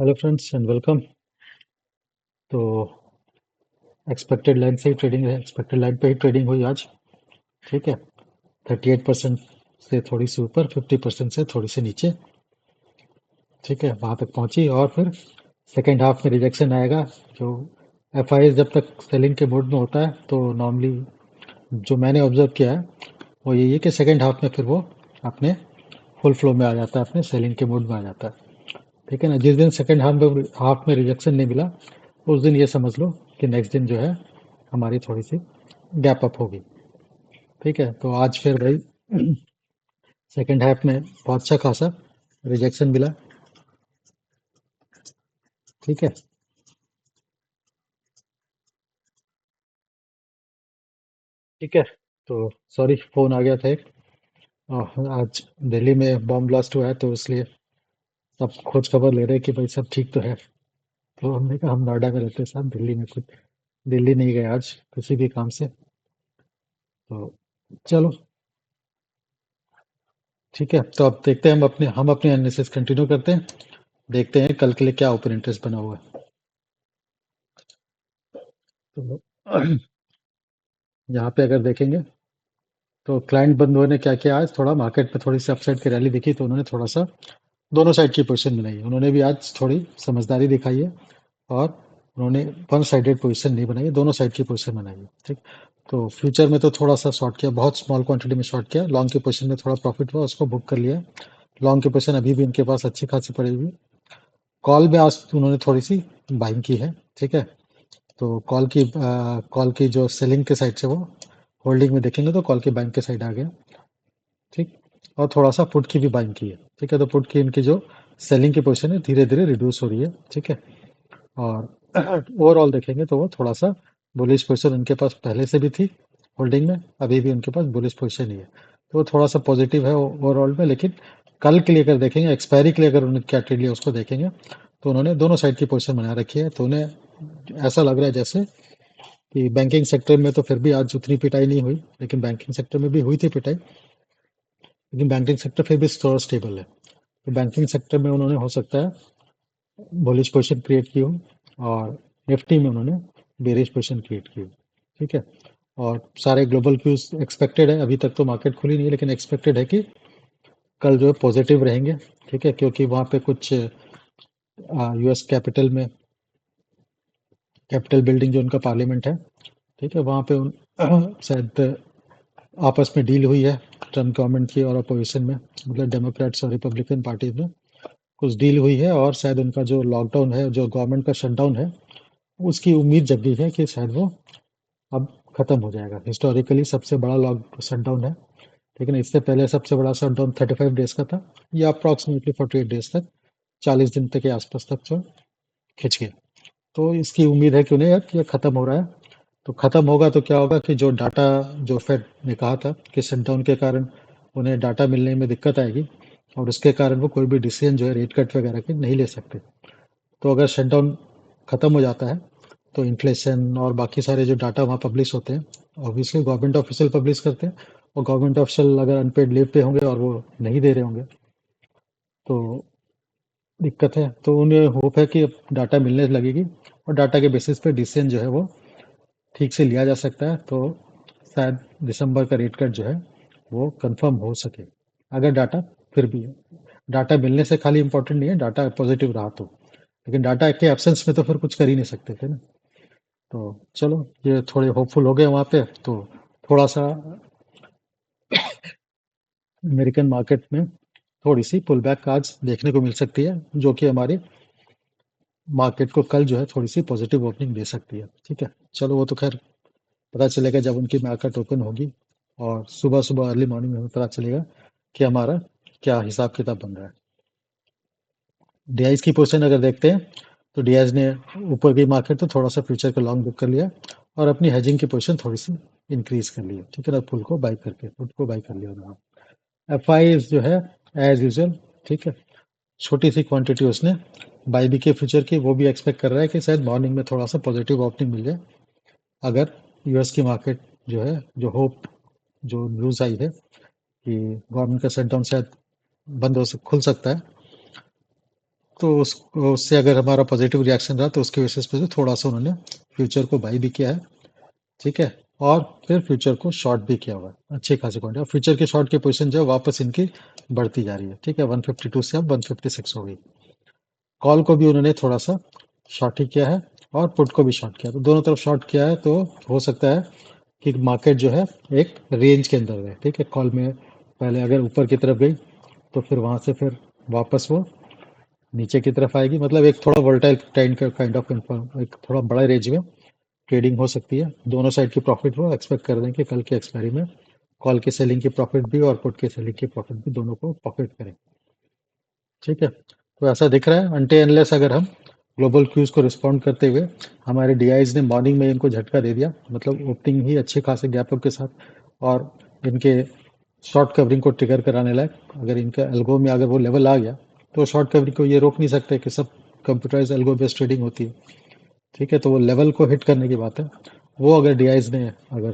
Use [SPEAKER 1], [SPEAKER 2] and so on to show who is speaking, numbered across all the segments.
[SPEAKER 1] Hello friends and welcome. तो expected line से ही trading है, एक्सपेक्टेड लाइन पे ही ट्रेडिंग हुई आज। ठीक है। 38% से थोड़ी सी ऊपर, 50% से थोड़ी सी नीचे। ठीक है, वहां तक पहुंची और फिर सेकेंड हाफ में रिजेक्शन आएगा। जो एफ आई जब तक सेलिंग के मोड में होता है तो नॉर्मली जो मैंने ऑब्जर्व किया है वो यही है कि सेकेंड हाफ में फिर वो अपने फुल फ्लो में आ जाता है, अपने सेलिंग के मोड में आ जाता है। ठीक है ना। जिस दिन सेकेंड हाफ में रिजेक्शन नहीं मिला उस दिन ये समझ लो कि नेक्स्ट दिन जो है हमारी थोड़ी सी गैप अप होगी। ठीक है, तो आज फिर भाई सेकेंड हाफ में बहुत अच्छा खासा रिजेक्शन मिला। ठीक है। ठीक है। तो सॉरी, फोन आ गया था एक। आज दिल्ली में बॉम्ब ब्लास्ट हुआ है तो इसलिए सब खोज खबर ले रहे हैं कि भाई सब ठीक तो है। तो हमने कहा हम नोएडा में रहते हैं साहब, दिल्ली में कुछ दिल्ली नहीं गए आज किसी भी काम से। तो चलो ठीक है, तो अब देखते हैं, हम अपने एनालिसिस कंटिन्यू करते हैं। देखते हैं कल के लिए क्या ओपन इंटरेस्ट बना हुआ है। तो यहाँ पे अगर देखेंगे तो क्लाइंट बंधुओं ने क्या किया, आज थोड़ा मार्केट में थोड़ी सी अपसाइड की रैली दिखी तो उन्होंने थोड़ा सा दोनों साइड की पोजीशन बनाई है। उन्होंने भी आज थोड़ी समझदारी दिखाई है और उन्होंने वन साइडेड पोजीशन नहीं बनाई है, दोनों साइड की पोजीशन बनाई है। ठीक। तो फ्यूचर में तो थोड़ा सा शॉर्ट किया, बहुत स्मॉल क्वांटिटी में शॉर्ट किया, लॉन्ग की पोजीशन में थोड़ा प्रॉफिट हुआ, उसको बुक कर लिया। लॉन्ग की पोजीशन अभी भी इनके पास अच्छी खासी पड़ी हुई। कॉल में आज उन्होंने थोड़ी सी बाइंग की है। ठीक है। तो कॉल की जो सेलिंग के साइड से वो होल्डिंग में देखेंगे तो कॉल की बाइंग के साइड आ गया। ठीक। और थोड़ा सा पुट की भी बाइंग की है। ठीक है, तो पुट की इनकी जो सेलिंग की पोजीशन है धीरे धीरे रिड्यूस हो रही है। ठीक है। और ओवरऑल देखेंगे तो वो थोड़ा सा बुलिश पोजीशन उनके पास पहले से भी थी होल्डिंग में, अभी भी उनके पास बुलिश पोजीशन ही है। तो वो थोड़ा सा पॉजिटिव है ओवरऑल में। लेकिन कल के लिए अगर देखेंगे, एक्सपायरी के लिए अगर उन्होंने क्या ट्रेड लिया उसको देखेंगे तो उन्होंने दोनों साइड की पोजीशन बना रखी है। तो उन्हें ऐसा लग रहा है जैसे कि बैंकिंग सेक्टर में तो फिर भी आज उतनी पिटाई नहीं हुई, लेकिन बैंकिंग सेक्टर में भी हुई थी पिटाई, लेकिन बैंकिंग सेक्टर फिर भी थोड़ा स्टेबल है। तो बैंकिंग सेक्टर में उन्होंने हो सकता है बुलिश पोजीशन क्रिएट की हो और निफ्टी में उन्होंने बेरिश पोजीशन क्रिएट की हो। ठीक है। और सारे ग्लोबल क्यूज एक्सपेक्टेड है, अभी तक तो मार्केट खुली नहीं है लेकिन एक्सपेक्टेड है कि कल जो है पॉजिटिव रहेंगे। ठीक है, क्योंकि वहाँ पे कुछ यूएस कैपिटल बिल्डिंग जो उनका पार्लियामेंट है। ठीक है, वहाँ पे शायद आपस में डील हुई है ट्रम्प गवर्नमेंट की और अपोजिशन में, मतलब डेमोक्रेट्स और रिपब्लिकन पार्टीज में कुछ डील हुई है और शायद उनका जो लॉकडाउन है, जो गवर्नमेंट का शटडाउन है, उसकी उम्मीद जगी है कि शायद वो अब खत्म हो जाएगा। हिस्टोरिकली सबसे बड़ा लॉक शटडाउन है। लेकिन इससे पहले सबसे बड़ा शटडाउन 35 डेज का था, या अप्रॉक्सीमेटली 48 डेज तक, 40 दिन तक के आसपास तक जो खिंच गया। तो इसकी उम्मीद है कि उन्हें अब ये खत्म हो रहा है। तो खत्म होगा तो क्या होगा कि जो डाटा, जो फेड ने कहा था कि शटडाउन के कारण उन्हें डाटा मिलने में दिक्कत आएगी और उसके कारण वो कोई भी डिसीजन जो है रेट कट वगैरह के नहीं ले सकते। तो अगर शटडाउन खत्म हो जाता है तो इन्फ्लेशन और बाकी सारे जो डाटा वहाँ पब्लिश होते हैं, ऑब्वियसली गवर्नमेंट ऑफिशियल पब्लिश करते हैं, और गवर्नमेंट ऑफिशियल अगर अनपेड लीव पे होंगे और वो नहीं दे रहे होंगे तो दिक्कत है। तो उन्हें होप है कि अब डाटा मिलने लगेगी और डाटा के बेसिस पे डिसीजन जो है वो ठीक से लिया जा सकता है। तो शायद दिसंबर का रेट कट जो है वो कंफर्म हो सके, अगर डाटा फिर भी है। डाटा मिलने से खाली इम्पोर्टेंट नहीं है, डाटा पॉजिटिव रहा तो, लेकिन डाटा के एब्सेंस में तो फिर कुछ कर ही नहीं सकते थे ना। तो चलो, ये थोड़े होपफुल हो गए वहाँ पे। तो थोड़ा सा अमेरिकन मार्केट में थोड़ी सी पुल बैक आज देखने को मिल सकती है, जो कि हमारी मार्केट को कल जो है थोड़ी सी पॉजिटिव ओपनिंग दे सकती है। ठीक है। चलो, वो तो खैर पता चलेगा जब उनकी मार्केट ओपन होगी और सुबह सुबह अर्ली मॉर्निंग में हमें पता चलेगा कि हमारा क्या हिसाब किताब बन रहा है। डीआईज की पोजीशन अगर देखते हैं तो डीआईज ने ऊपर की मार्केट तो थोड़ा सा फ्यूचर का लॉन्ग बुक कर लिया और अपनी हेजिंग की पोजीशन थोड़ी सी इंक्रीज कर ली है। ठीक है ना, पुल को बाई करके पुट को बाई कर लिया उन्होंने। एफ आई जो है एज यूजल, ठीक है, छोटी सी क्वांटिटी उसने बाई भी के फ्यूचर की, वो भी एक्सपेक्ट कर रहा है कि शायद मॉर्निंग में थोड़ा सा पॉजिटिव ओपनिंग मिल जाए। अगर यूएस की मार्केट जो है, जो होप, जो न्यूज़ आई है कि गवर्नमेंट का शटडाउन शायद बंद खुल सकता है, तो उससे अगर हमारा पॉजिटिव रिएक्शन रहा तो उसके बेसिस पे थोड़ा सा उन्होंने फ्यूचर को बाई भी किया है। ठीक है। और फिर फ्यूचर को शॉर्ट भी किया हुआ है अच्छी खासी क्वांटिटी, और फ्यूचर के शॉर्ट की पोजीशन जो है वापस इनकी बढ़ती जा रही है। ठीक है, 152 से अब 156 हो गई। कॉल को भी उन्होंने थोड़ा सा शॉर्ट ही किया है और पुट को भी शॉर्ट किया, तो दोनों तरफ शॉर्ट किया है। तो हो सकता है कि मार्केट जो है एक रेंज के अंदर है। ठीक है, कॉल में पहले अगर ऊपर की तरफ गई तो फिर वहां से फिर वापस वो नीचे की तरफ आएगी, मतलब एक थोड़ा वोलेटाइल टाइम का काइंड ऑफ एक थोड़ा बड़ा रेंज में ट्रेडिंग हो सकती है। दोनों साइड की प्रॉफिट वो एक्सपेक्ट कर रहे हैं कि कल के एक्सपायरी में कॉल की सेलिंग की प्रॉफिट भी और पुट की सेलिंग की प्रॉफिट भी दोनों को प्रॉफिट करें। ठीक है, तो ऐसा दिख रहा है अनटे अनलेस अगर हम ग्लोबल क्यूज को रिस्पॉन्ड करते हुए हमारे डीआईज ने मॉर्निंग में इनको झटका दे दिया, मतलब ओपनिंग ही अच्छे खासे गैप अप के साथ, और इनके शॉर्ट कवरिंग को ट्रिगर कराने लायक अगर इनका एल्गो में अगर वो लेवल आ गया तो शॉर्ट कवरिंग को ये रोक नहीं सकते कि सब कंप्यूटराइज एल्गो बेस्ड ट्रेडिंग होती है। ठीक है, तो वो लेवल को हिट करने की बात है। वो अगर डीआईज ने अगर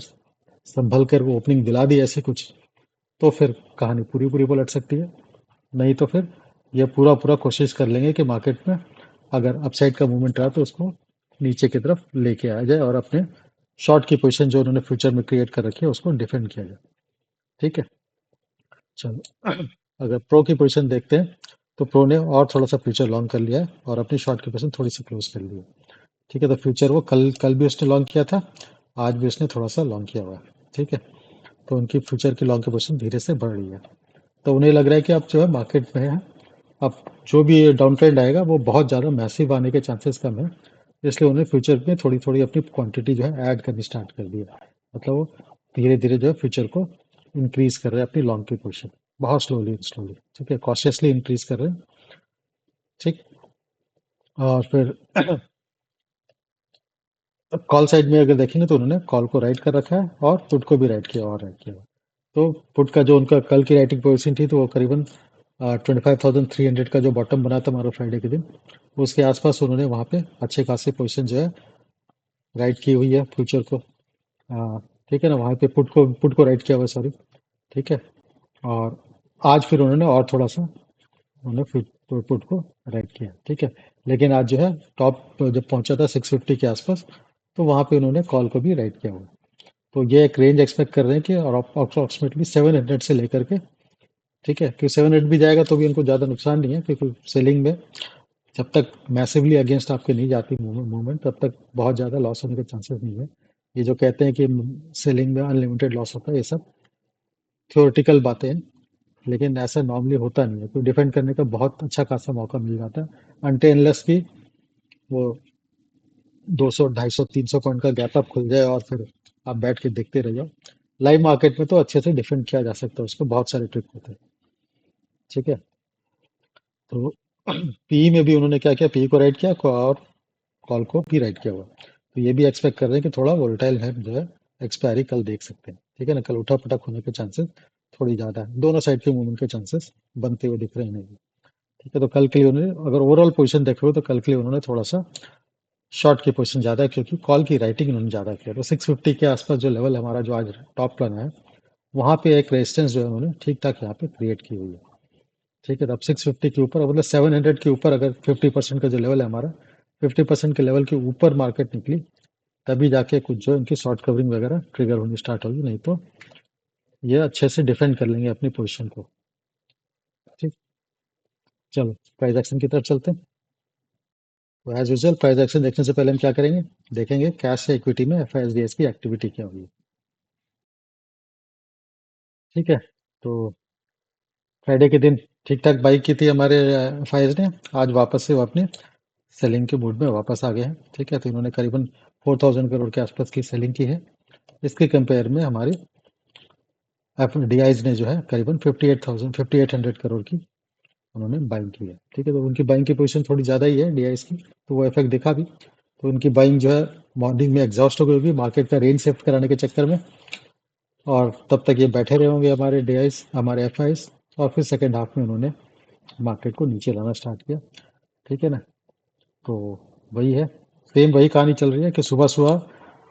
[SPEAKER 1] संभल कर वो ओपनिंग दिला दी ऐसे कुछ, तो फिर कहानी पूरी पूरी पलट सकती है। नहीं तो फिर ये पूरा पूरा कोशिश कर लेंगे कि मार्केट में अगर अपसाइड का मूवमेंट रहा तो उसको नीचे की तरफ लेके आया जाए और अपने शॉर्ट की पोजीशन जो उन्होंने फ्यूचर में क्रिएट कर रखी है उसको डिफेंड किया जाए। ठीक है, चलो अगर प्रो की पोजीशन देखते हैं तो प्रो ने और थोड़ा सा फ्यूचर लॉन्ग कर लिया है और अपनी शॉर्ट की पोजीशन थोड़ी सी क्लोज कर ली है। ठीक है, तो फ्यूचर वो कल कल भी उसने लॉन्ग किया था, आज भी उसने थोड़ा सा लॉन्ग किया हुआ है। ठीक है, तो उनकी फ्यूचर की लॉन्ग की पोजीशन धीरे से बढ़ रही है। तो उन्हें लग रहा है कि अब जो है मार्केट में है, अब जो भी डाउन ट्रेंड आएगा वो बहुत ज़्यादा मैसिव आने के चांसेस कम है। इसलिए उन्हें फ्यूचर में थोड़ी थोड़ी अपनी क्वांटिटी जो है ऐड करनी स्टार्ट कर दी है। मतलब वो धीरे धीरे जो है फ्यूचर को इंक्रीज कर रहे हैं अपनी लॉन्ग की पोजीशन, बहुत स्लोली स्लोली। ठीक है, कॉशियसली इंक्रीज कर रहे हैं। ठीक, और फिर कॉल साइड में अगर देखेंगे तो उन्होंने कॉल को राइट कर रखा है और पुट को भी राइट किया और राइट किया। तो पुट का जो उनका कल की राइटिंग पोजीशन थी तो वो करीबन 25,300 का जो बॉटम बना था हमारा फ्राइडे के दिन, उसके आसपास उन्होंने वहाँ पे अच्छे खासे पोजीशन जो है राइट की हुई है फ्यूचर को। ठीक है ना, वहाँ पे पुट को राइट किया हुआ, सॉरी। ठीक है, और आज फिर उन्होंने और थोड़ा सा उन्होंने पुट को राइट किया। ठीक है, लेकिन आज जो है टॉप जब पहुंचा था 650 के आसपास, तो वहाँ पे उन्होंने कॉल को भी राइट किया हुआ। तो ये एक रेंज एक्सपेक्ट कर रहे हैं कि और अप्रॉक्सीमेटली 700 से लेकर के। ठीक है, क्योंकि 700 भी जाएगा तो भी उनको ज़्यादा नुकसान नहीं है, क्योंकि सेलिंग में जब तक मैसिवली अगेंस्ट आपके नहीं जाती मूवमेंट तब तक बहुत ज़्यादा लॉस होने के चांसेस नहीं है। ये जो कहते हैं कि सेलिंग में अनलिमिटेड लॉस होता है, ये सब थ्योरेटिकल बातें हैं, लेकिन ऐसा नॉर्मली होता नहीं है। तो डिफेंड करने का बहुत अच्छा खासा मौका मिल जाता है अनटिल अनलेस की वो 200 250 300 पॉइंट का गैप अप खुल जाए और फिर आप बैठ के देखते रह जाओ। लाइव मार्केट में तो अच्छे से डिफेंड किया जा सकता है, उसको बहुत सारे ट्रिक होते हैं। ठीक है, तो पी में भी उन्होंने क्या किया, पी को राइट किया और कॉल को भी राइट किया हुआ। तो ये भी एक्सपेक्ट कर रहे हैं कि थोड़ा वोलेटाइल है जो है एक्सपायरी कल देख सकते हैं। ठीक है ना, कल उठा पटक होने के चांसेस थोड़ी ज़्यादा है, दोनों साइड के मूवमेंट के चांसेस बनते हुए दिख रहे हैं इन्हें भी। ठीक है, तो कल के लिए उन्होंने अगर ओवरऑल पोजीशन देखोगे तो कल के लिए उन्होंने थोड़ा सा शॉर्ट की पोजीशन ज़्यादा है, क्योंकि कॉल की राइटिंग उन्होंने ज़्यादा किया। तो 650 के आसपास जो लेवल हमारा जो आज टॉप प्लान है, वहाँ पे एक रेजिस्टेंस जो है उन्होंने ठीक ठाक यहाँ पे क्रिएट की हुई है। ठीक है, तो अब 650 के ऊपर मतलब 700 के ऊपर अगर 50% का जो लेवल है हमारा, 50% के लेवल के ऊपर मार्केट निकली तभी जाके कुछ जो इनकी शॉर्ट कवरिंग वगैरह ट्रिगर होनी स्टार्ट होगी, नहीं तो ये अच्छे से डिफेंड कर लेंगे अपनी पोजीशन को। ठीक, चलो प्राइस एक्शन की तरफ चलते हैं। तो एज यूजुअल प्राइस एक्शन देखने से पहले हम क्या करेंगे, देखेंगे कैश या इक्विटी में एफआईएसडीएस की एक्टिविटी क्या हुई। ठीक है, तो फ्राइडे के दिन ठीक ठाक बाई की थी हमारे एफआईएस ने, आज वापस से वो अपने सेलिंग के मूड में वापस आ गए हैं। ठीक है, तो इन्होंने करीबन 4,000 करोड़ के आसपास की सेलिंग की है। इसके कंपेयर में हमारी एफडीआईज ने जो है करीबन 58,000 5800 करोड़ की उन्होंने बाइंग की है। ठीक है, तो उनकी बाइंग की पोजीशन थोड़ी ज़्यादा ही है डीआईज की, तो वो इफेक्ट दिखा भी। तो उनकी बाइंग जो है मॉर्निंग में एग्जॉस्ट हो गई होगी मार्केट का रेंज शिफ्ट कराने के चक्कर में, और तब तक ये बैठे रहे होंगे हमारे डीआईज हमारे एफआईज, और फिर सेकेंड हाफ में उन्होंने मार्केट को नीचे लाना स्टार्ट किया। ठीक है ना, तो वही है, सेम वही कहानी चल रही है कि सुबह सुबह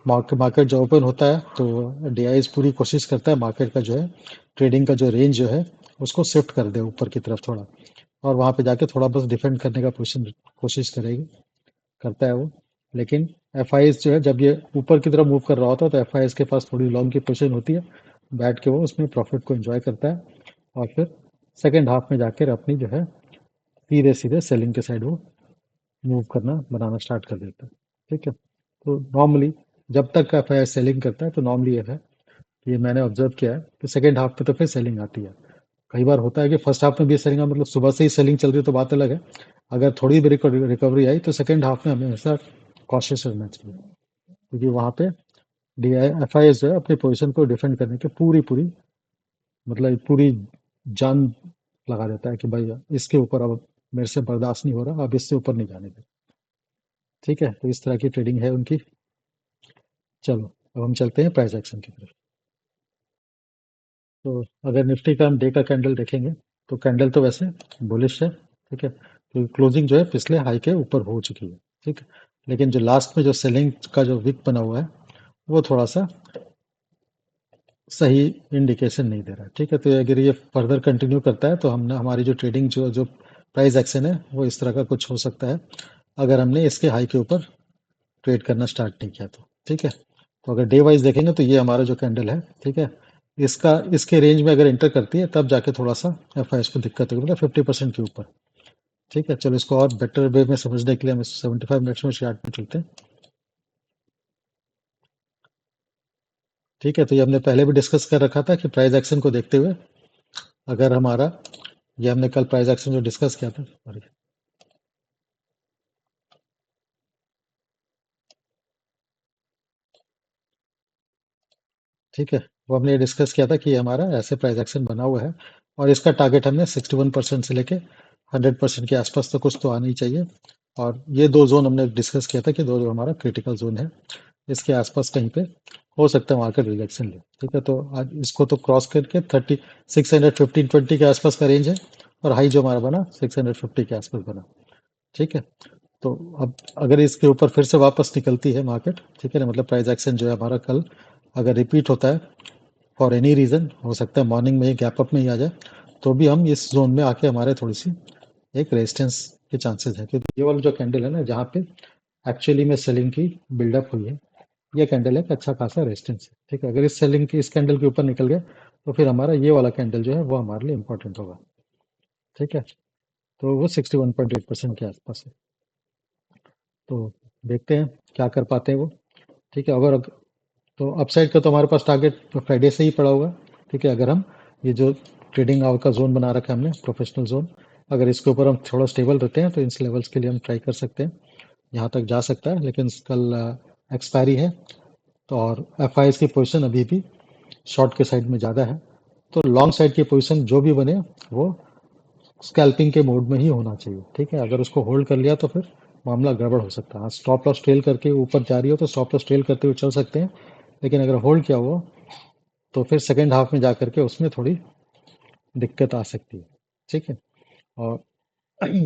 [SPEAKER 1] मार्केट मार्केट जब ओपन होता है तो डीआईएस पूरी कोशिश करता है मार्केट का जो है ट्रेडिंग का जो रेंज जो है उसको शिफ्ट कर दे ऊपर की तरफ थोड़ा। और वहां पे जाके थोड़ा बस डिफेंड करने का पोजिशन कोशिश करेगी, करता है वो। लेकिन एफ आई एस जो है, जब ये ऊपर की तरफ मूव कर रहा होता है तो एफ आई एस के पास थोड़ी लॉन्ग की पोजिशन होती है, बैठ के वो उसमें प्रॉफिट को एंजॉय करता है। और फिर सेकेंड हाफ में जाकर अपनी जो है सीधे सीधे सेलिंग के साइड वो मूव करना बनाना स्टार्ट कर देता है। ठीक है, तो नॉर्मली जब तक एफ आई एस सेलिंग करता है तो नॉर्मली ये है, ये मैंने ऑब्जर्व किया है कि सेकेंड हाफ में तो फिर सेलिंग आती है। कई बार होता है कि फर्स्ट हाफ में भी सेलिंग, मतलब सुबह से ही सेलिंग चल रही है तो बात अलग है। अगर थोड़ी भी रिकवरी आई तो सेकेंड हाफ में हमें हमेशा कॉशियस रहना चाहिए, क्योंकि वहां पे D I F I S जो है अपनी पोजीशन को डिफेंड करने की पूरी पूरी, मतलब पूरी जान लगा देता है कि भाई इसके ऊपर अब मेरे से बर्दाश्त नहीं हो रहा, अब इससे ऊपर नहीं जाने दे। ठीक है, तो इस तरह की ट्रेडिंग है उनकी। चलो अब हम चलते हैं प्राइस एक्शन की तरफ। तो अगर निफ्टी का हम डे का कैंडल देखेंगे तो कैंडल तो वैसे बुलिश है। ठीक है, तो क्लोजिंग जो है पिछले हाई के ऊपर हो चुकी है। ठीक है, लेकिन जो लास्ट में जो सेलिंग का जो विक बना हुआ है वो थोड़ा सा सही इंडिकेशन नहीं दे रहा है। ठीक है, तो अगर ये फर्दर कंटिन्यू करता है तो हमने हमारी जो ट्रेडिंग जो जो प्राइस एक्शन है वो इस तरह का कुछ हो सकता है, अगर हमने इसके हाई के ऊपर ट्रेड करना स्टार्ट नहीं किया तो। ठीक है, तो अगर डे वाइज देखेंगे तो ये हमारा जो कैंडल है, ठीक है, इसका इसके रेंज में अगर एंटर करती है तब जाके थोड़ा सा एफ आई एस को दिक्कत होगी, मतलब 50% के ऊपर। ठीक है, चलो इसको और बेटर वे में समझने के लिए हम 75 मिनट्स में चार्ट में चलते हैं। ठीक है, तो ये हमने पहले भी डिस्कस कर रखा था कि प्राइस एक्शन को देखते हुए अगर हमारा, ये हमने कल प्राइस एक्शन जो डिस्कस किया था, सॉरी, ठीक है, वो हमने ये डिस्कस किया था कि हमारा ऐसे प्राइस एक्शन बना हुआ है और इसका टारगेट हमने 61% से लेके 100% के आसपास तो कुछ तो आना ही चाहिए। और ये दो जोन हमने डिस्कस किया था कि दो जो हमारा क्रिटिकल जोन है, इसके आसपास कहीं पे हो सकता है मार्केट रिजेक्शन ले। ठीक है, तो आज इसको तो क्रॉस करके 615-20 के आसपास का रेंज है, और हाई जो हमारा बना 650 के आसपास बना। ठीक है, तो अब अगर इसके ऊपर फिर से वापस निकलती है मार्केट, ठीक है ना, मतलब प्राइस एक्शन जो है हमारा कल अगर रिपीट होता है फॉर एनी रीज़न, हो सकता है मॉर्निंग में ही गैप अप में ही आ जाए, तो भी हम इस जोन में आके हमारे थोड़ी सी एक रेजिस्टेंस के चांसेस है, क्योंकि ये वाला जो कैंडल है ना जहाँ पे एक्चुअली में सेलिंग की बिल्डअप हुई है, ये कैंडल एक अच्छा खासा रेजिस्टेंस है। ठीक है, अगर इस सेलिंग की इस कैंडल के ऊपर निकल गया तो फिर हमारा ये वाला कैंडल जो है वो हमारे लिए इंपॉर्टेंट होगा। ठीक है, तो वो 61.8% के आसपास है। तो देखते हैं क्या कर पाते हैं वो। ठीक है, अगर तो अपसाइड का तो हमारे पास टारगेट फ्राइडे से ही पड़ा होगा। ठीक है, अगर हम ये जो ट्रेडिंग आवर का जोन बना रखा है हमने, प्रोफेशनल जोन, अगर इसके ऊपर हम थोड़ा स्टेबल रहते हैं तो इन लेवल्स के लिए हम ट्राई कर सकते हैं, यहाँ तक जा सकता है। लेकिन कल एक्सपायरी है, तो और एफ आई एस की पोजिशन अभी भी शॉर्ट के साइड में ज़्यादा है, तो लॉन्ग साइड की पोजीशन जो भी बने वो स्कैल्पिंग के मोड में ही होना चाहिए। ठीक है, अगर उसको होल्ड कर लिया तो फिर मामला गड़बड़ हो सकता है। स्टॉप लॉस ट्रेल करके ऊपर जा रही हो तो स्टॉप लॉस ट्रेल करते हुए चल सकते हैं, लेकिन अगर होल्ड किया हो तो फिर सेकेंड हाफ में जा करके उसमें थोड़ी दिक्कत आ सकती है। ठीक है, और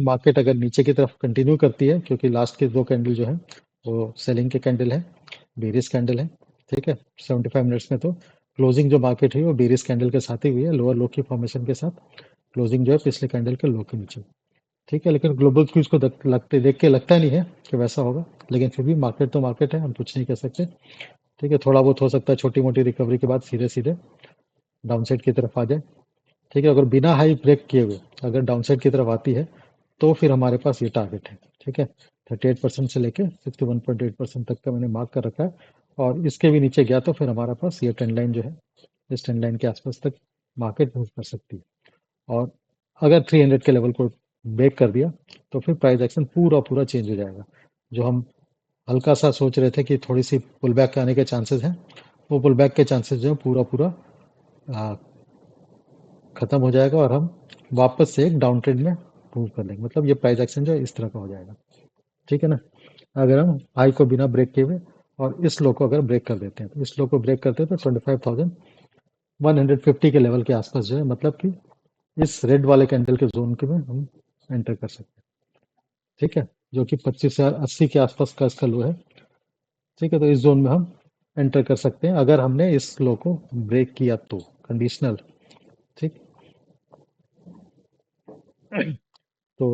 [SPEAKER 1] मार्केट अगर नीचे की तरफ कंटिन्यू करती है, क्योंकि लास्ट के दो कैंडल जो है वो सेलिंग के कैंडल है, बेरिस कैंडल है। ठीक है, 75 मिनट्स में तो क्लोजिंग जो मार्केट है वो बेरिस कैंडल के साथ ही हुई है, लोअर लो की फॉर्मेशन के साथ क्लोजिंग जो है पिछले कैंडल के लो के नीचे। ठीक है, लेकिन ग्लोबल क्यूज को लगते देख के लगता नहीं है कि वैसा होगा, लेकिन फिर भी मार्केट तो मार्केट है, हम कुछ नहीं कर सकते। ठीक है, थोड़ा बहुत हो सकता है छोटी मोटी रिकवरी के बाद सीधे सीधे डाउनसाइड की तरफ आ जाए। ठीक है, अगर बिना हाई ब्रेक किए हुए अगर डाउनसाइड की तरफ आती है तो फिर हमारे पास ये टारगेट है। ठीक है, 38% से लेके 61.8% तक का मैंने मार्क कर रखा है, और इसके भी नीचे गया तो फिर हमारे पास ये ट्रेंड लाइन जो है, इस ट्रेंड लाइन के आसपास तक मार्केट मूव कर सकती है। और अगर 300 के लेवल को ब्रेक कर दिया तो फिर प्राइस एक्शन पूरा पूरा चेंज हो जाएगा। जो हम हल्का सा सोच रहे थे कि थोड़ी सी पुल बैक आने के चांसेस हैं, वो पुल बैक के चांसेस जो है पूरा पूरा आ, खत्म हो जाएगा, और हम वापस से एक डाउन ट्रेंड में मूव कर लेंगे। मतलब ये प्राइस एक्शन जो है इस तरह का हो जाएगा। ठीक है ना, अगर हम हाई को बिना ब्रेक किए हुए और इस लो को अगर ब्रेक कर देते हैं, तो इस लो को ब्रेक करते हैं तो 25,150 के लेवल के आसपास जो है, मतलब कि इस रेड वाले कैंडल के जोन के में हम एंटर कर सकते हैं। ठीक है, जो कि 25,080 के आसपास का इसका लो है। ठीक है, तो इस जोन में हम एंटर कर सकते हैं अगर हमने इस लो को ब्रेक किया तो, कंडीशनल। ठीक, तो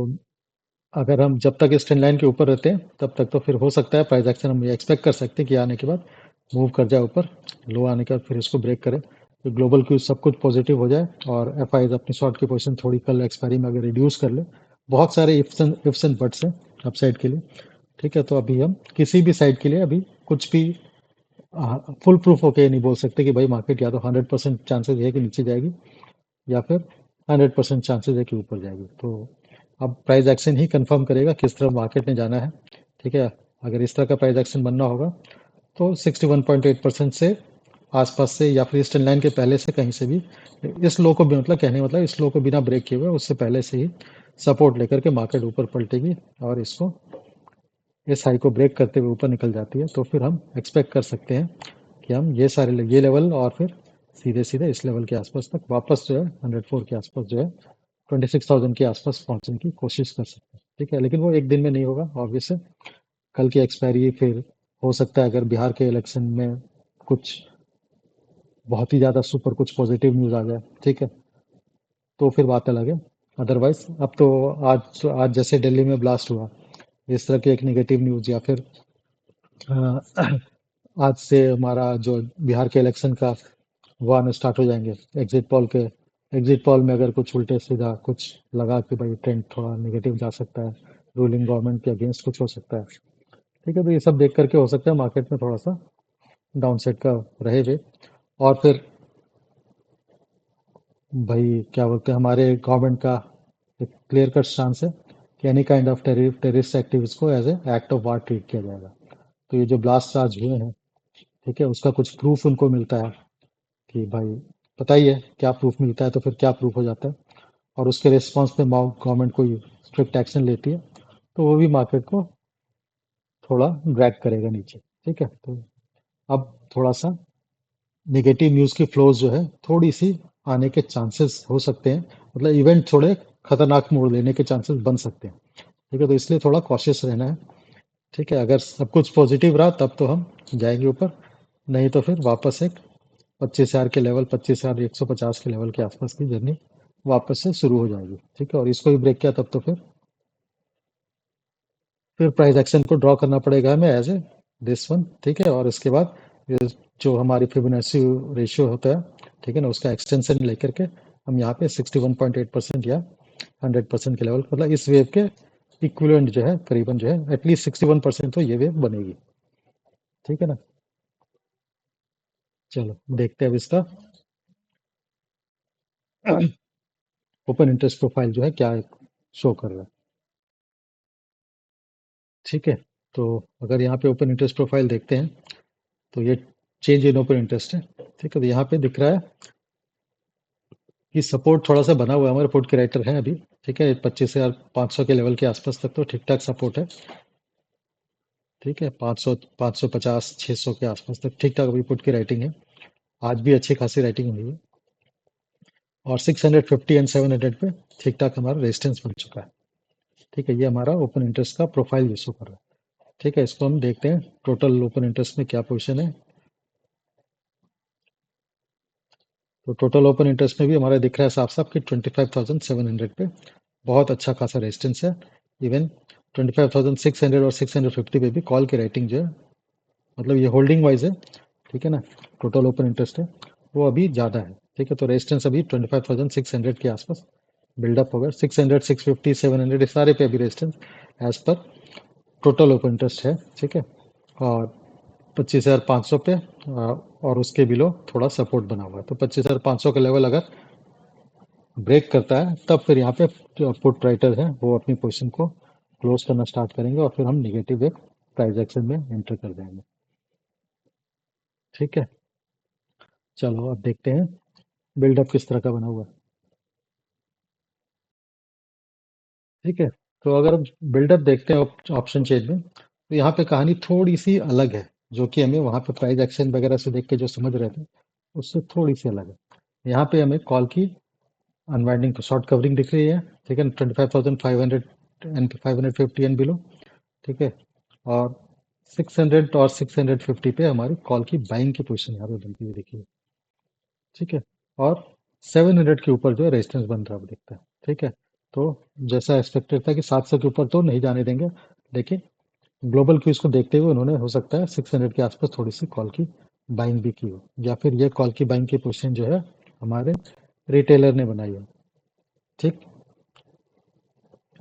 [SPEAKER 1] अगर हम जब तक इस ट्रेंड लाइन के ऊपर रहते हैं तब तक तो फिर हो सकता है प्राइस एक्शन हम ये एक्सपेक्ट कर सकते हैं कि आने के बाद मूव कर जाए ऊपर, लो आने के बाद फिर इसको ब्रेक करे, तो ग्लोबल क्यू सब कुछ पॉजिटिव हो जाए और एफ आईज अपनी शॉर्ट की पोजीशन थोड़ी कल एक्सपायरी में अगर रिड्यूस कर ले। बहुत सारे इफ्स एंड बट्स हैं अपसाइड के लिए। ठीक है, तो अभी हम किसी भी साइड के लिए अभी कुछ भी फुल प्रूफ होके नहीं बोल सकते कि भाई मार्केट या तो 100% चांसेस है कि नीचे जाएगी या फिर 100% चांसेस है कि ऊपर जाएगी। तो अब प्राइस एक्शन ही कंफर्म करेगा किस तरफ मार्केट ने जाना है। ठीक है, अगर इस तरह का प्राइस एक्शन बनना होगा तो 61.8% से आसपास से या फिर ईस्टर्न लाइन के पहले से कहीं से भी इस लो को भी, मतलब कहने का मतलब इस लो को बिना ब्रेक किए हुए उससे पहले से ही सपोर्ट लेकर के मार्केट ऊपर पलटेगी और इसको इस हाई को ब्रेक करते हुए ऊपर निकल जाती है, तो फिर हम एक्सपेक्ट कर सकते हैं कि हम ये लेवल और फिर सीधे सीधे इस लेवल के आसपास तक वापस जो है 104 के आसपास जो है 26,000 के आसपास पहुंचने की कोशिश कर सकते हैं। ठीक है, लेकिन वो एक दिन में नहीं होगा ऑब्वियस है। कल की एक्सपायरी फिर हो सकता है अगर बिहार के इलेक्शन में कुछ बहुत ही ज़्यादा सुपर कुछ पॉजिटिव न्यूज़ आ जाए, ठीक है, तो फिर बात अलग है। अदरवाइज अब तो आज जैसे दिल्ली में ब्लास्ट हुआ, इस तरह की एक नेगेटिव न्यूज़ या फिर अ, आज से हमारा जो बिहार के इलेक्शन का वो आने स्टार्ट हो जाएंगे। एग्जिट पोल में अगर कुछ उल्टे सीधा कुछ लगा कि भाई ट्रेंड थोड़ा नेगेटिव जा सकता है, रूलिंग गवर्नमेंट के अगेंस्ट कुछ हो सकता है। ठीक है, तो ये सब देख करके हो सकता है मार्केट में थोड़ा सा डाउन साइड का रहे वे। और फिर भाई क्या बोलते हैं, हमारे गवर्नमेंट का एक क्लियर कट स्टांस है कि any kind of terrorist activities को as a act of war treat किया जाएगा। तो ये जो ब्लास्ट आज हुए हैं, ठीक है, उसका कुछ प्रूफ उनको मिलता है कि भाई पता ही है क्या प्रूफ मिलता है तो फिर क्या प्रूफ हो जाता है, और उसके रिस्पॉन्स पे गवर्नमेंट कोई स्ट्रिक्ट एक्शन लेती है तो वो भी मार्केट को थोड़ा ड्रैग करेगा नीचे। ठीक है, तो अब थोड़ा सा नेगेटिव न्यूज़ की फ्लोज जो है थोड़ी सी आने के चांसेस हो सकते हैं, मतलब इवेंट थोड़े खतरनाक मोड़ लेने के चांसेस बन सकते हैं। ठीक है, तो इसलिए थोड़ा कॉशियस रहना है। ठीक है, अगर सब कुछ पॉजिटिव रहा तब तो हम जाएंगे ऊपर, नहीं तो फिर वापस एक 25,000 के लेवल, 25,150 के लेवल के आसपास की जर्नी वापस से शुरू हो जाएगी। ठीक है, और इसको भी ब्रेक किया तब तो फिर प्राइस एक्शन को ड्रॉ करना पड़ेगा हमें एज ए दिस वन। ठीक है, और इसके बाद ये जो हमारी फिबोनाची रेशियो होता है, ठीक है ना, उसका एक्सटेंशन लेकर के हम यहाँ पे 61.8% या 100% के लेवल, मतलब इस वेव के इक्विवेलेंट जो है करीबन जो है एटलीस्ट 61% तो ये वेव बनेगी। ठीक है ना, चलो देखते हैं अब इसका ओपन इंटरेस्ट प्रोफाइल जो है क्या शो कर रहा है। ठीक है, तो अगर यहाँ पे ओपन इंटरेस्ट प्रोफाइल देखते हैं तो ये चेंज इन ओपन इंटरेस्ट है। ठीक है, तो यहाँ पे दिख रहा है कि सपोर्ट थोड़ा सा बना हुआ है, हमारे पुट के राइटर हैं अभी। ठीक है, 25,500 के लेवल के आसपास तक तो ठीक ठाक सपोर्ट है। ठीक है, 500 550 600 के आसपास तक ठीक ठाक अभी पुट की राइटिंग है। आज भी अच्छी खासी राइटिंग हुई है और 650 एंड 700 पे ठीक ठाक हमारा रेजिस्टेंस बन चुका है। ठीक है, ये हमारा ओपन इंटरेस्ट का प्रोफाइल शो कर रहा है। ठीक है, इसको हम देखते हैं टोटल ओपन इंटरेस्ट में क्या पोजीशन है। तो टोटल ओपन इंटरेस्ट में भी हमारा दिख रहा है साफ साफ कि 25,700 पे बहुत अच्छा खासा रेजिस्टेंस है। इवन 25,600 और 650 पे भी कॉल की रेटिंग जो है, मतलब ये होल्डिंग वाइज है। ठीक है ना, टोटल ओपन इंटरेस्ट है वो अभी ज़्यादा है। ठीक है, तो रेजिस्टेंस अभी 25,600 के आसपास बिल्डअप होगा। 600 650 700 सारे पे अभी resistance as per total open interest है। ठीक है, और 25,500 पे और उसके बिलो थोड़ा सपोर्ट बना हुआ है। तो 25,500 का लेवल अगर ब्रेक करता है तब फिर यहाँ पे जो पुट राइटर है वो अपनी पोजीशन को क्लोज करना स्टार्ट करेंगे और फिर हम निगेटिव एक प्राइस एक्शन में एंटर कर जाएंगे। ठीक है, चलो अब देखते हैं बिल्डअप किस तरह का बना हुआ है। ठीक है, तो अगर हम बिल्डअप देखते हैं ऑप्शन चेन में तो यहाँ पे कहानी थोड़ी सी अलग है, जो कि हमें वहाँ पे प्राइस एक्शन वगैरह से देख के जो समझ रहे थे उससे थोड़ी सी अलग है। यहाँ पे हमें कॉल की अनवाइंडिंग तो शॉर्ट कवरिंग दिख रही है। ठीक है, 25,500 एंड 550 एंड बिलो। ठीक है, और 600 और 650 पे हमारी कॉल की बाइंग की पोजीशन यहाँ पे बनती हुई देखिए। ठीक है, और 700 के ऊपर जो है रेजिस्टेंस बन रहा है वो दिखता है। ठीक है, तो जैसा एक्सपेक्टेड था कि 700 के ऊपर तो नहीं जाने देंगे, लेकिन ग्लोबल क्यूज को देखते हुए उन्होंने हो सकता है 600 के आसपास थोड़ी सी कॉल की बाइंग भी की हो, या फिर ये कॉल की बाइंग की पोजीशन जो है हमारे रिटेलर ने बनाई है। ठीक।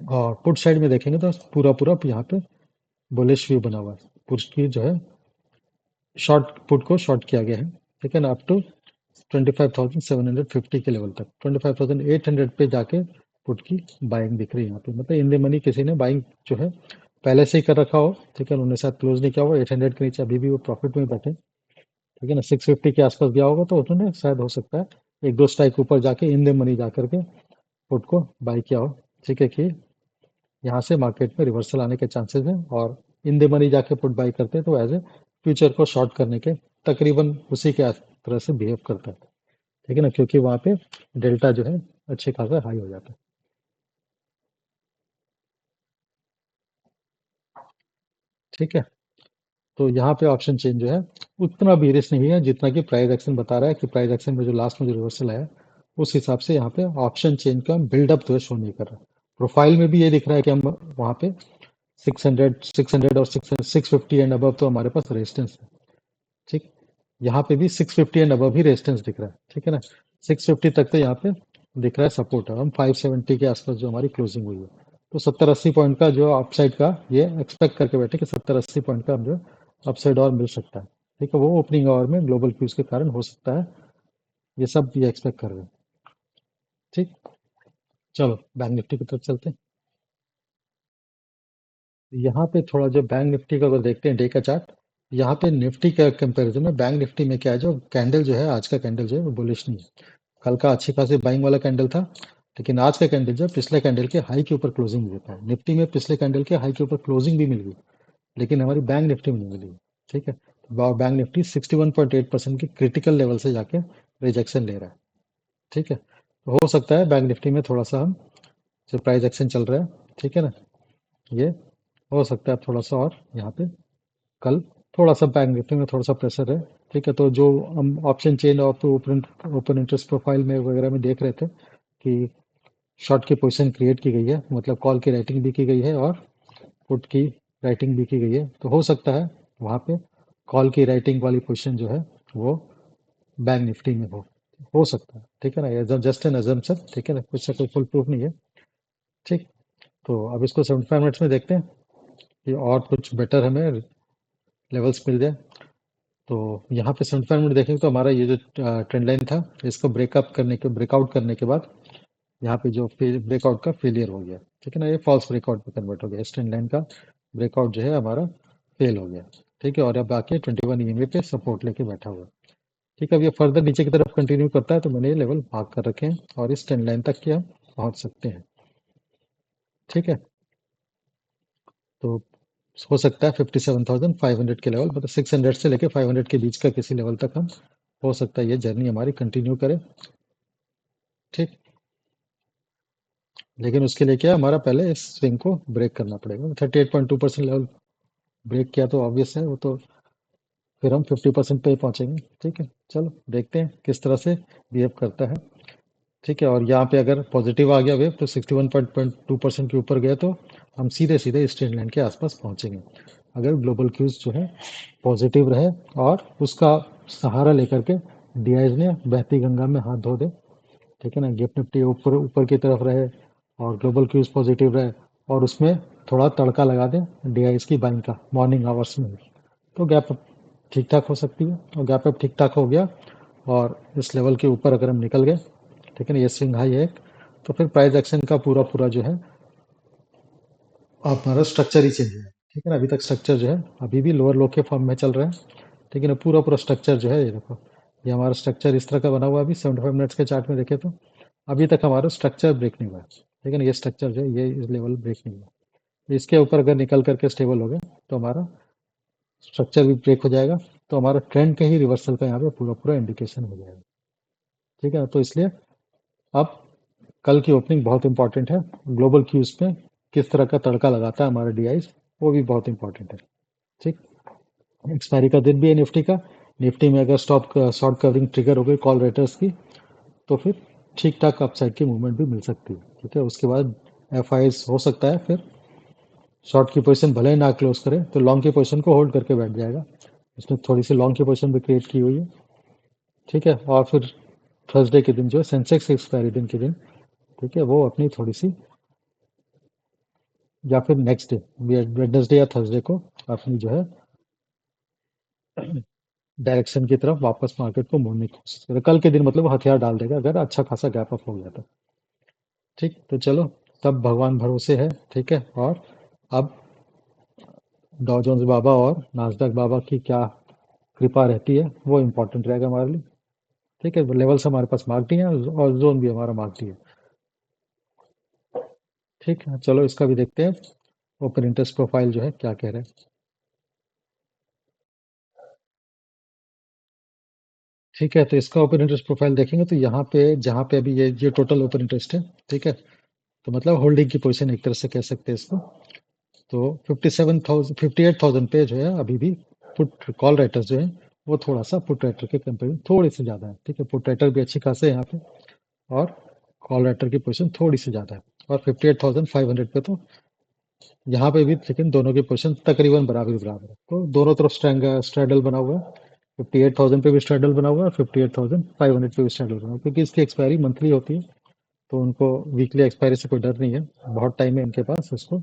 [SPEAKER 1] और पुट साइड में देखेंगे तो पूरा पूरा यहाँ पे बुलिश व्यू बना हुआ है। पुट की जो है शॉर्ट पुट को शॉर्ट किया गया है, ठीक है ना, अप टू 25,750 के लेवल तक। 25,800 पे जाके पुट की बाइंग दिख रही है यहाँ पे, मतलब इन द मनी किसी ने बाइंग जो है पहले से ही कर रखा हो, ठीक है, उन्होंने शायद क्लोज नहीं किया हुआ 800 के नीचे, अभी भी वो प्रॉफिट में बैठे, ठीक है ना, 650 के आसपास गया होगा तो उन्होंने शायद हो सकता है एक दो स्ट्राइक ऊपर जाके इन द मनी जा करके पुट को बाई किया हो, ठीक है, कि यहाँ से मार्केट में रिवर्सल आने के चांसेस हैं, और इन द मनी जाके पुट बाई करते हैं तो एज ए फ्यूचर को शॉर्ट करने के तकरीबन उसी के तरह से बिहेव करता है, ठीक है ना, क्योंकि वहाँ पे डेल्टा जो है अच्छे खासा हाई हो जाता है। ठीक है। तो यहाँ पे ऑप्शन चेंज जो है उतना बेरिश नहीं है जितना कि प्राइस एक्शन बता रहा है, कि प्राइस एक्शन में जो लास्ट में जो रिवर्सल आया उस हिसाब से यहाँ पे ऑप्शन चेंज का बिल्डअप जो है शो नहीं कर रहा। प्रोफाइल में भी ये दिख रहा है कि हम वहाँ पे 600 और 650 एंड अबव तो हमारे पास रेजिस्टेंस है। ठीक। यहाँ पे भी 650 एंड अबव ही रेजिस्टेंस दिख रहा है, ठीक है ना। 650 तक तो यहाँ पे दिख रहा है सपोर्ट है, हम 570 के आसपास जो हमारी क्लोजिंग हुई है, तो 70-80 पॉइंट का जो अपसाइड का ये एक्सपेक्ट करके बैठे कि 70-80 पॉइंट का जो अपसाइड और मिल सकता है, ठीक है, वो ओपनिंग आवर में ग्लोबल क्यूज के कारण हो सकता है, ये सब ये एक्सपेक्ट कर रहे हैं। ठीक। चलो बैंक निफ्टी की तरफ चलते हैं। यहाँ पे थोड़ा जो बैंक निफ्टी का अगर देखते हैं डे का चार्ट, यहाँ पे निफ्टी का कंपैरिजन में बैंक निफ्टी में क्या है, जो कैंडल जो है आज का कैंडल जो है वो बुलिश नहीं है। कल का अच्छी खासी बाइंग वाला कैंडल था, लेकिन आज का कैंडल जो है पिछले कैंडल के हाई के ऊपर क्लोजिंग देता है। निफ्टी में पिछले कैंडल के हाई के ऊपर क्लोजिंग भी मिल गई, लेकिन हमारी बैंक निफ्टी में नहीं मिली। ठीक है, तो बैंक निफ्टी 61.8% की क्रिटिकल लेवल से जाके रिजेक्शन ले रहा है। ठीक है, तो हो सकता है बैंक निफ्टी में थोड़ा सा हम जो प्राइस एक्शन चल रहा है, ठीक है ना, ये हो सकता है थोड़ा सा और यहाँ पे कल थोड़ा सा बैंक निफ्टी में थोड़ा सा प्रेशर है। ठीक है, तो जो हम ऑप्शन चेन और ओपन ओपन इंटरेस्ट प्रोफाइल में वगैरह में देख रहे थे कि शॉर्ट की पोजीशन क्रिएट की गई है, मतलब कॉल की राइटिंग भी की गई है और पुट की राइटिंग भी की गई है, तो हो सकता है वहाँ पे कॉल की राइटिंग वाली पोजीशन जो है वो बैंक निफ्टी में हो सकता है, ठीक है ना, ये जस्ट एन अजम्पशन, ठीक है ना, कुछ से कोई फुल प्रूफ नहीं है। ठीक। तो अब इसको 75 मिनट्स में देखते हैं कि और कुछ बेटर हमें लेवल्स मिल जाए। तो यहाँ पे 75 मिनट देखेंगे तो हमारा ये जो ट्रेंड लाइन था इसको ब्रेकअप करने के ब्रेकआउट करने के बाद यहाँ पे जो ब्रेकआउट का फेलियर हो गया, ठीक है ना, ये फॉल्स ब्रेकआउट पे कन्वर्ट हो गया, इस ट्रेंड लाइन का ब्रेकआउट जो है हमारा फेल हो गया। ठीक है, और अब आके 21 ईएमए पे सपोर्ट लेके बैठा हुआ है। ठीक है, अब ये फर्दर नीचे की तरफ कंटिन्यू करता है तो मैंने ये लेवल भाग कर रखे हैं और इस ट्रेंड लाइन तक के हम पहुंच सकते हैं। ठीक है, तो हो सकता है 57,500 के लेवल, मतलब 600 से लेके 500 के बीच का किसी लेवल तक हम हो सकता है ये जर्नी हमारी कंटिन्यू करे। ठीक। लेकिन उसके लिए क्या है, हमारा पहले इस स्विंग को ब्रेक करना पड़ेगा। 38.2% लेवल ब्रेक किया तो ऑब्वियस है वो तो फिर हम 50% पे ही पहुंचेंगे। ठीक है, चलो देखते हैं किस तरह से बिहेव करता है। ठीक है, और यहाँ पे अगर पॉजिटिव आ गया वेव तो 61.2% के ऊपर गए तो हम सीधे सीधे इस ट्रेंड लाइन के आसपास पहुंचेंगे। अगर ग्लोबल क्यूज जो है पॉजिटिव रहे और उसका सहारा लेकर के डीआईज ने बहती गंगा में हाथ धो दे, ठीक है ना, गिफ्ट निफ्टी ऊपर ऊपर की तरफ रहे और ग्लोबल क्यूज पॉजिटिव रहे और उसमें थोड़ा तड़का लगा दे डीआईएस की बाइंग का मॉर्निंग आवर्स में, तो गैप अप ठीक ठाक हो सकती है। और गैप अप ठीक ठाक हो गया और इस लेवल के ऊपर अगर हम निकल गए, ठीक है ना, ये स्विंग हाई है एक, तो फिर प्राइस एक्शन का पूरा पूरा जो है हमारा स्ट्रक्चर ही चेंज है। ठीक है ना, अभी तक स्ट्रक्चर जो है अभी भी लोअर लो के फॉर्म में चल रहा है। ठीक है ना, पूरा पूरा स्ट्रक्चर जो है ये देखो, ये हमारा स्ट्रक्चर इस तरह का बना हुआ है। अभी 75 मिनट्स के चार्ट में देखें तो अभी तक हमारा स्ट्रक्चर ब्रेक नहीं हुआ है। ठीक है ना, ये स्ट्रक्चर जो है ये इस लेवल ब्रेक नहीं हुआ, इसके ऊपर अगर निकल करके स्टेबल हो गए तो हमारा स्ट्रक्चर भी ब्रेक हो जाएगा, तो हमारा ट्रेंड के ही रिवर्सल का यहाँ पे पूरा पूरा इंडिकेशन हो जाएगा। ठीक है, तो इसलिए अब कल की ओपनिंग बहुत इंपॉर्टेंट है। ग्लोबल क्यूज पे किस तरह का तड़का लगाता है हमारा डीआईज, वो भी बहुत इंपॉर्टेंट है। ठीक। एक्सपायरी का दिन भी है निफ्टी का। निफ्टी में अगर स्टॉप शॉर्ट कवरिंग ट्रिगर हो गई कॉल राइटर्स की, तो फिर ठीक ठाक अपसाइड की मूवमेंट भी मिल सकती है। ठीक है, उसके बाद एफ आई हो सकता है फिर शॉर्ट की पोजीशन भले ही ना क्लोज करे तो लॉन्ग की पोजीशन को होल्ड करके बैठ जाएगा। उसने थोड़ी सी लॉन्ग की पोजीशन भी क्रिएट की हुई है। ठीक है, और फिर थर्सडे के दिन जो है सेंसेक्स एक्सपायरी दिन के दिन, ठीक है, वो अपनी थोड़ी सी, या फिर नेक्स्ट डे वेडनेसडे या थर्सडे को अपनी जो है डायरेक्शन की तरफ वापस मार्केट को मोड़ने की कोशिश करे। कल के दिन मतलब वो हथियार डाल देगा अगर अच्छा खासा गैप अप हो गया तो। ठीक, तो चलो, तब भगवान भरोसे है। ठीक है, और अब डॉ जोन्स बाबा और नास्डैक बाबा की क्या कृपा रहती है वो इम्पोर्टेंट रहेगा हमारे लिए। ठीक है, लेवल्स हमारे पास मार्क दिए हैं और जोन भी हमारा मार्क दिया है। ठीक है, चलो इसका भी देखते हैं ओपन इंटरेस्ट प्रोफाइल जो है क्या कह रहे हैं। ठीक है, तो इसका ओपन इंटरेस्ट प्रोफाइल देखेंगे तो यहाँ पे जहाँ पे अभी ये टोटल ओपन इंटरेस्ट है। ठीक है, तो मतलब होल्डिंग की पोजीशन एक तरह से कह सकते हैं इसको। तो 58,000 पे जो है अभी भी पुट कॉल राइटर्स जो है वो थोड़ा सा पुट राइटर के कंपेयर थोड़ी सी ज़्यादा है। ठीक है, पुट राइटर भी अच्छी खासे है यहाँ पे, और कॉल राइटर की पोजीशन थोड़ी सी ज़्यादा है। और 58,500 पे तो यहाँ पे भी लेकिन दोनों की पोजीशन तकरीबन बराबर बराबर है। तो दोनों तरफ स्ट्रैडल बना हुआ है। 58,000 पे भी स्ट्रैडल बना हुआ है और 58,500 पे भी स्ट्रैडल बना हुआ है, क्योंकि इसकी एक्सपायरी मंथली होती है। तो उनको वीकली एक्सपायरी से कोई डर नहीं है। बहुत टाइम है इनके पास उसको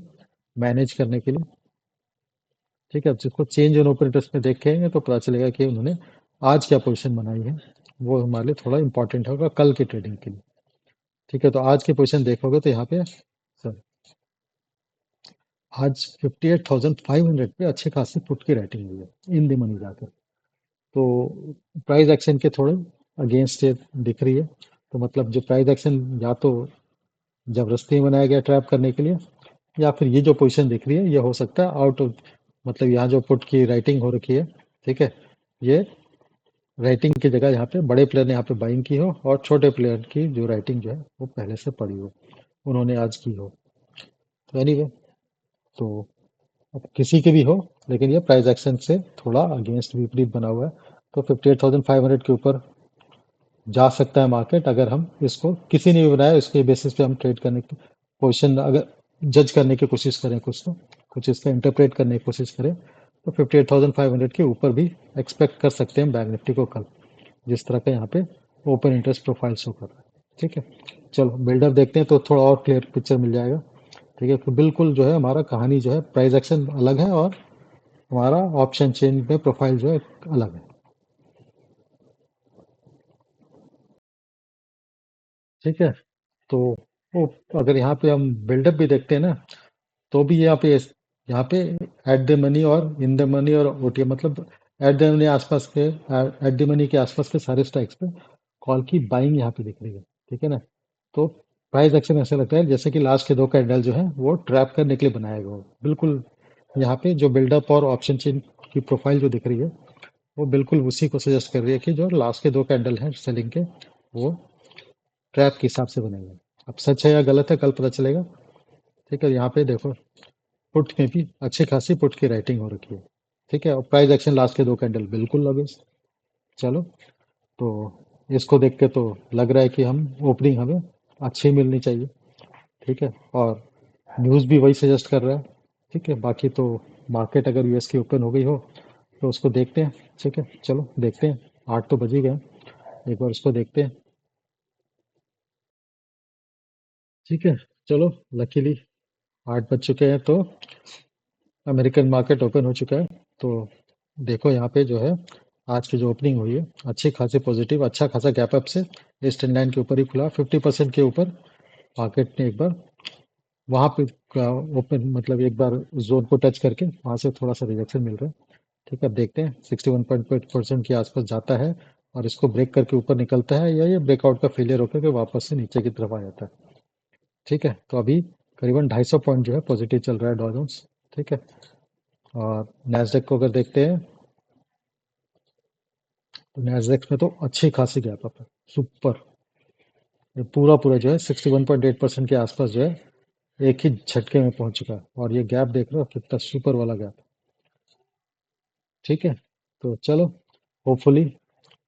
[SPEAKER 1] मैनेज करने के लिए। ठीक है, अब जिसको चेंज ऑन ओपन इंटरेस्ट में देखेंगे तो पता चलेगा कि उन्होंने आज क्या पोजीशन बनाई है। वो हमारे लिए थोड़ा इंपॉर्टेंट होगा कल की ट्रेडिंग के लिए। ठीक है, तो आज की पोजीशन देखोगे तो यहाँ पे सर आज 58,500 पे अच्छे खासी पुट की राइटिंग हुई है इन दी मनी जाकर। तो प्राइस एक्शन के थोड़े अगेंस्ट ये दिख रही है। तो मतलब जो प्राइस एक्शन या तो जबरदस्ती बनाया गया ट्रैप करने के लिए, या फिर ये जो पोजीशन दिख रही है ये हो सकता है आउट ऑफ, मतलब यहाँ जो पुट की राइटिंग हो रखी है। ठीक है, ये राइटिंग की जगह यहाँ पे बड़े प्लेयर ने यहाँ पे बाइंग की हो और छोटे प्लेयर की जो राइटिंग जो है वो पहले से पड़ी हो, उन्होंने आज की हो। तो एनीवे, तो अब किसी की भी हो, लेकिन ये प्राइस एक्शन से थोड़ा अगेंस्ट विपरीत बना हुआ है। तो 58,500 के ऊपर जा सकता है मार्केट अगर हम इसको किसी ने भी बनाया उसके बेसिस पे हम ट्रेड करने की पोजीशन अगर जज करने की कोशिश करें, कुछ इसका इंटरप्रेट करने की कोशिश करें, तो 58,500 के ऊपर भी एक्सपेक्ट कर सकते हैं बैंक निफ्टी को कल, जिस तरह का यहाँ पे ओपन इंटरेस्ट प्रोफाइल शो कर रहा है। ठीक है, चलो बिल्डअप देखते हैं तो थोड़ा और क्लियर पिक्चर मिल जाएगा। ठीक है, तो बिल्कुल जो है हमारा कहानी जो है प्राइस एक्शन अलग है और हमारा ऑप्शन चेन में प्रोफाइल जो है अलग है। ठीक है, तो वो अगर यहाँ पे हम बिल्डअप भी देखते हैं ना, तो भी यहाँ पे एट द मनी और इन द मनी और ओटीएम, मतलब एट द मनी आसपास के एट द मनी के आसपास के सारे स्टॉक्स पे कॉल की बाइंग यहाँ पे दिख रही है। ठीक है ना, तो प्राइस एक्शन ऐसा लगता है जैसे कि लास्ट के दो कैंडल जो है वो ट्रैप करने के लिए बनाया गया हो बिल्कुल। यहाँ पे जो बिल्डअप और ऑप्शन चेन की प्रोफाइल जो दिख रही है वो बिल्कुल उसी को सजेस्ट कर रही है कि जो लास्ट के दो कैंडल हैं सेलिंग के, वो ट्रैप के हिसाब से बने हुए हैं। अब सच है या गलत है कल पता चलेगा। ठीक है, यहाँ पे देखो पुट में भी अच्छी खासी पुट की राइटिंग हो रखी है। ठीक है, और प्राइस एक्शन लास्ट के दो कैंडल बिल्कुल लगे। चलो, तो इसको देख के तो लग रहा है कि हम ओपनिंग हमें अच्छी मिलनी चाहिए। ठीक है, और न्यूज़ भी वही सजेस्ट कर रहा है। ठीक है, बाकी तो मार्केट अगर यूएस की ओपन हो गई हो तो उसको देखते हैं। ठीक है, चलो देखते हैं, 8 तो बज ही गए, एक बार उसको देखते हैं। ठीक है, चलो, लकीली 8 बज चुके हैं तो अमेरिकन मार्केट ओपन हो चुका है। तो देखो यहाँ पे जो है आज की जो ओपनिंग हुई है अच्छी खासी पॉजिटिव अच्छा खासा गैप अप से इस ट्रेंड लाइन के ऊपर ही खुला 50% के ऊपर। मार्केट ने एक बार वहाँ पे ओपन मतलब एक बार जोन को टच करके वहाँ से थोड़ा सा रिजेक्शन मिल रहा है। ठीक है, अब देखते हैं 61.5% के आसपास जाता है और इसको ब्रेक करके ऊपर निकलता है, या ये ब्रेकआउट का फेलियर होकर के वापस से नीचे की तरफ आ जाता है। ठीक है, तो अभी करीबन 250 पॉइंट जो है पॉजिटिव चल रहा है डॉ जोन्स। ठीक है, और नैस्डैक को अगर देखते हैं तो नैस्डैक में तो अच्छी खासी गैप अप है, सुपर। ये पूरा पूरा जो है 61.8% के आसपास जो है एक ही झटके में पहुंच चुका है, और ये गैप देख रहे हो कितना सुपर वाला गैप। ठीक है, तो चलो, होपफुली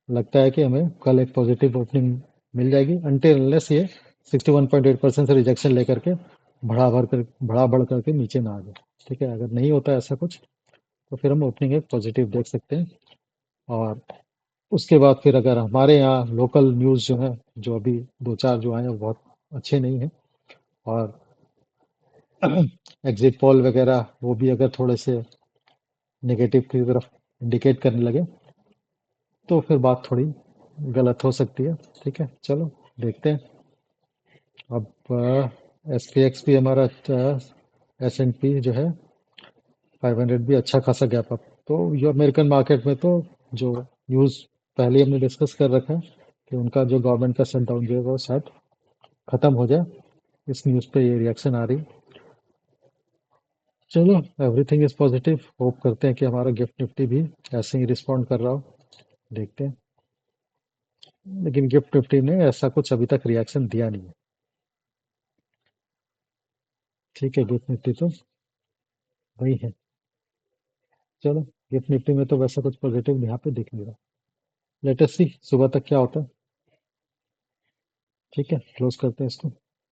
[SPEAKER 1] लगता है कि हमें कल एक पॉजिटिव ओपनिंग मिल जाएगी अनटिल अनलेस ये 61.8% से रिजेक्शन लेकर के बढ़ा बढ़ करके नीचे ना आ जाए। ठीक है, अगर नहीं होता ऐसा कुछ तो फिर हम ओपनिंग एक पॉजिटिव देख सकते हैं। और उसके बाद फिर अगर हमारे यहाँ लोकल न्यूज़ जो है, जो अभी दो चार जो आए हैं वो बहुत अच्छे नहीं हैं, और एग्जिट पोल वगैरह वो भी अगर थोड़े से नेगेटिव की तरफ इंडिकेट करने लगे तो फिर बात थोड़ी गलत हो सकती है। ठीक है, चलो देखते हैं। अब एस पी एक्स भी हमारा, एस एंड पी जो है 500 भी अच्छा खासा गैप अप। तो ये अमेरिकन मार्केट में तो जो न्यूज़ पहले हमने डिस्कस कर रखा है कि उनका जो गवर्नमेंट का शटडाउन जो है वो शायद खत्म हो जाए, इस न्यूज़ पे ये रिएक्शन आ रही। चलो, एवरीथिंग इज पॉजिटिव, होप करते हैं कि हमारा गिफ्ट निफ्टी भी ऐसे ही रिस्पॉन्ड कर रहा हो, देखते हैं। लेकिन गिफ्ट निफ्टी ने ऐसा कुछ अभी तक रिएक्शन दिया नहीं है। ठीक है, गिफ्ट निफ्टी तो वही है। चलो, गिफ्ट निफ्टी में तो वैसा कुछ पॉजिटिव यहाँ पे दिख नहीं रहा। लेटेस्ट सी सुबह तक क्या होता है। ठीक है, क्लोज करते हैं इसको।